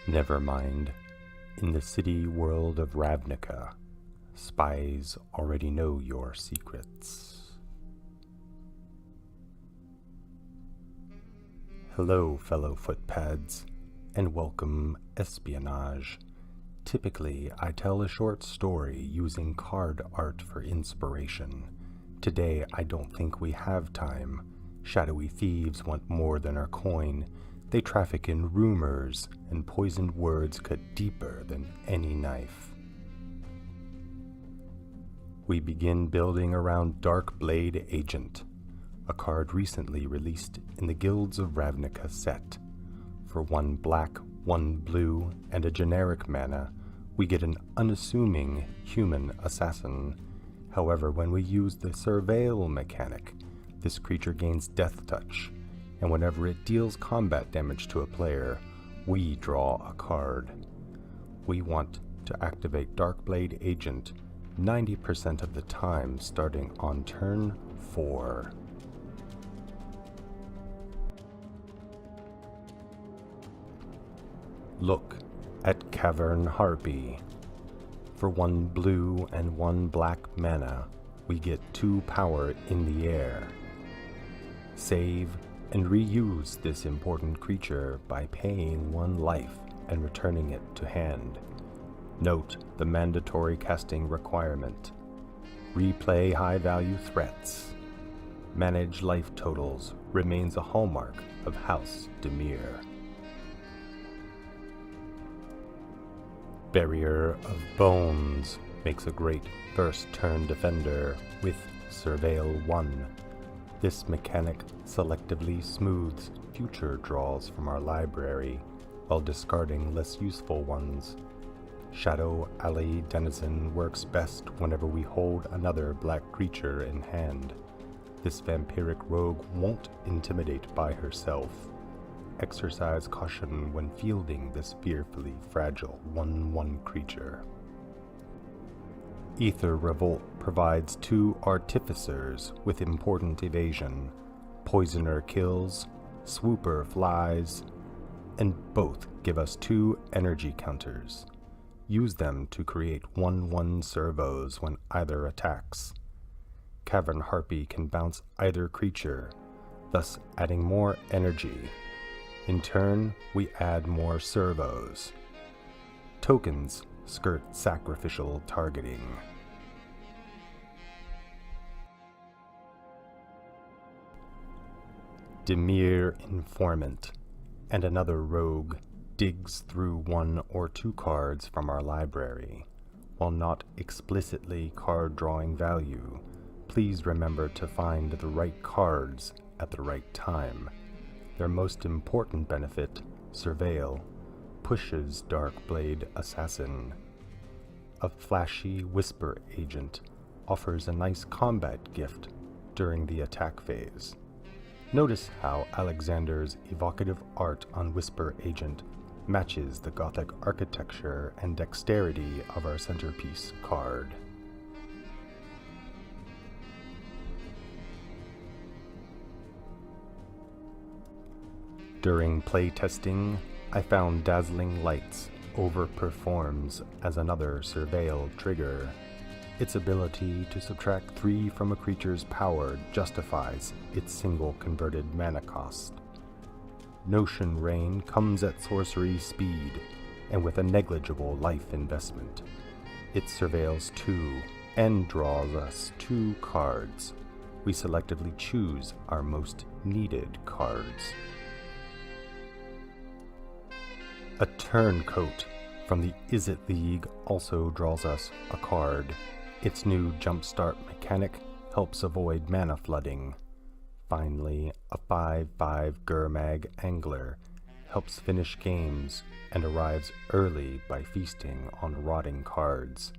Never mind. In the city world of Ravnica, spies already know your secrets. Hello, fellow footpads, and welcome Espionage. Typically, I tell a short story using card art for inspiration. Today, I don't think we have time. Shadowy thieves want more than our coin. They traffic in rumors, and poisoned words cut deeper than any knife. We begin building around Darkblade Agent, a card recently released in the Guilds of Ravnica set. For 1 black, 1 blue, and a generic mana, we get an unassuming human assassin. However, when we use the Surveil mechanic, this creature gains Death Touch, and whenever it deals combat damage to a player, we draw a card. We want to activate Darkblade Agent 90% of the time starting on turn 4. Look at Cavern Harpy. For 1 blue and 1 black mana, we get 2 power in the air. Save and reuse this important creature by paying 1 life and returning it to hand. Note the mandatory casting requirement. Replay high-value threats. Manage life totals remains a hallmark of House Dimir. Barrier of Bones makes a great first-turn defender with Surveil 1. This mechanic selectively smooths future draws from our library, while discarding less useful ones. Shadow Alley Denizen works best whenever we hold another black creature in hand. This vampiric rogue won't intimidate by herself. Exercise caution when fielding this fearfully fragile 1/1 creature. Aether Revolt provides 2 artificers with important evasion. Poisoner kills, Swooper flies, and both give us 2 energy counters. Use them to create 1/1 servos when either attacks. Cavern Harpy can bounce either creature, thus adding more energy. In turn, we add more servos. Tokens skirt sacrificial targeting. Dimir Informant and another rogue digs through 1 or 2 cards from our library. While not explicitly card drawing value, please remember to find the right cards at the right time. Their most important benefit, Surveil, pushes Darkblade Assassin. A flashy Whisper Agent offers a nice combat gift during the attack phase. Notice how Alexander's evocative art on Whisper Agent matches the Gothic architecture and dexterity of our centerpiece card. During playtesting, I found Dazzling Lights overperforms as another Surveil trigger. Its ability to subtract 3 from a creature's power justifies its single converted mana cost. Notion Rain comes at sorcery speed and with a negligible life investment. It surveils 2 and draws us 2 cards. We selectively choose our most needed cards. A Turncoat from the Izzet League also draws us a card. Its new Jumpstart mechanic helps avoid mana flooding. Finally, a 5/5 Gurmag Angler helps finish games and arrives early by feasting on rotting cards.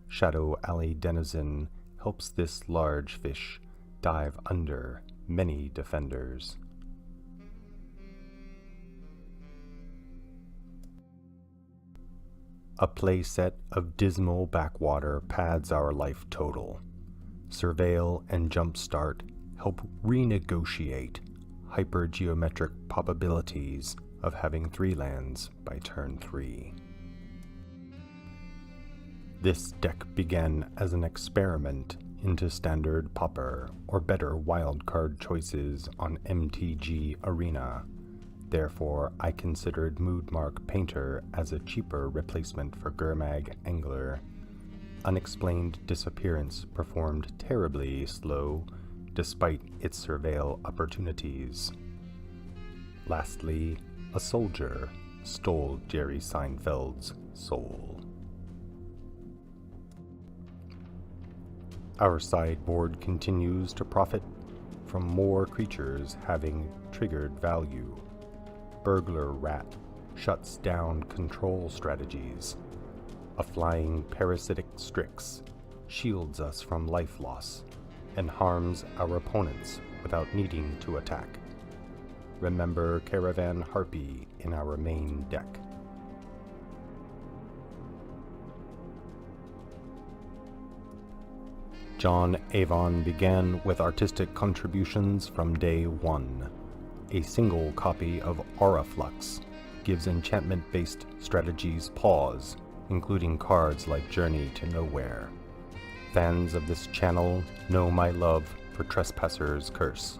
Shadow Alley Denizen helps this large fish dive under many defenders. A playset of Dismal Backwater pads our life total. Surveil and Jumpstart help renegotiate hypergeometric probabilities of having 3 lands by turn 3. This deck began as an experiment into standard Pauper or better wildcard choices on MTG Arena. Therefore, I considered Moodmark Painter as a cheaper replacement for Gurmag Angler. Unexplained Disappearance performed terribly slow despite its surveil opportunities. Lastly, a soldier stole Jerry Seinfeld's soul. Our sideboard continues to profit from more creatures having triggered value. Burglar Rat shuts down control strategies. A flying parasitic Strix shields us from life loss and harms our opponents without needing to attack. Remember Caravan Harpy in our main deck. John Avon began with artistic contributions from day one. A single copy of Auraflux gives enchantment-based strategies pause, including cards like Journey to Nowhere. Fans of this channel know my love for Trespasser's Curse.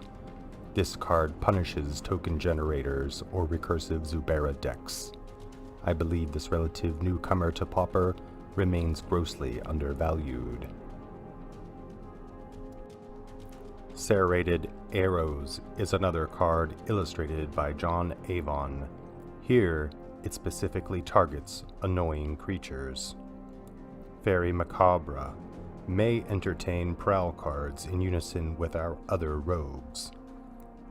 This card punishes token generators or recursive Zubera decks. I believe this relative newcomer to Pauper remains grossly undervalued. Serrated Arrows is another card illustrated by John Avon. Here, it specifically targets annoying creatures. Fairy Macabre may entertain prowl cards in unison with our other rogues.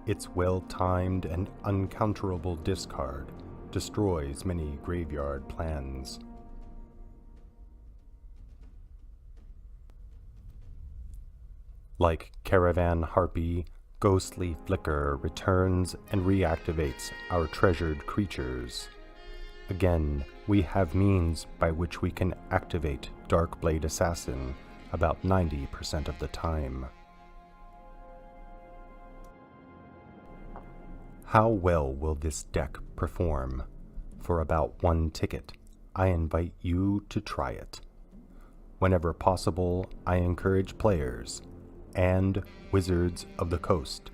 Its well-timed and uncounterable discard destroys many graveyard plans. Like Caravan Harpy, Ghostly Flicker returns and reactivates our treasured creatures. Again, we have means by which we can activate Darkblade Assassin about 90% of the time. How well will this deck perform? For about 1 ticket, I invite you to try it. Whenever possible, I encourage players and Wizards of the Coast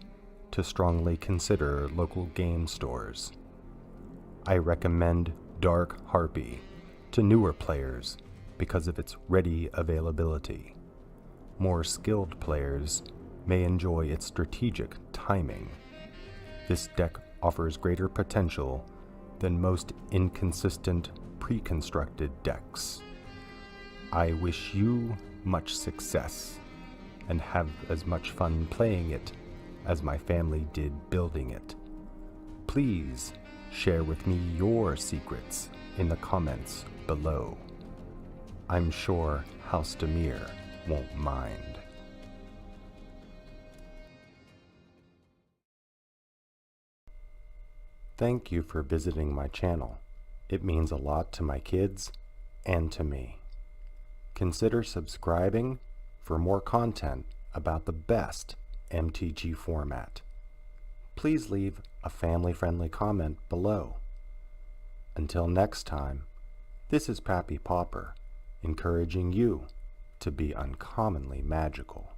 to strongly consider local game stores. I recommend Dark Harpy to newer players because of its ready availability. More skilled players may enjoy its strategic timing. This deck offers greater potential than most inconsistent pre-constructed decks. I wish you much success and have as much fun playing it as my family did building it. Please share with me your secrets in the comments below. I'm sure House Demir won't mind. Thank you for visiting my channel. It means a lot to my kids and to me. Consider subscribing for more content about the best MTG format. Please leave a family-friendly comment below. Until next time, this is Pappy Pauper, encouraging you to be uncommonly magical.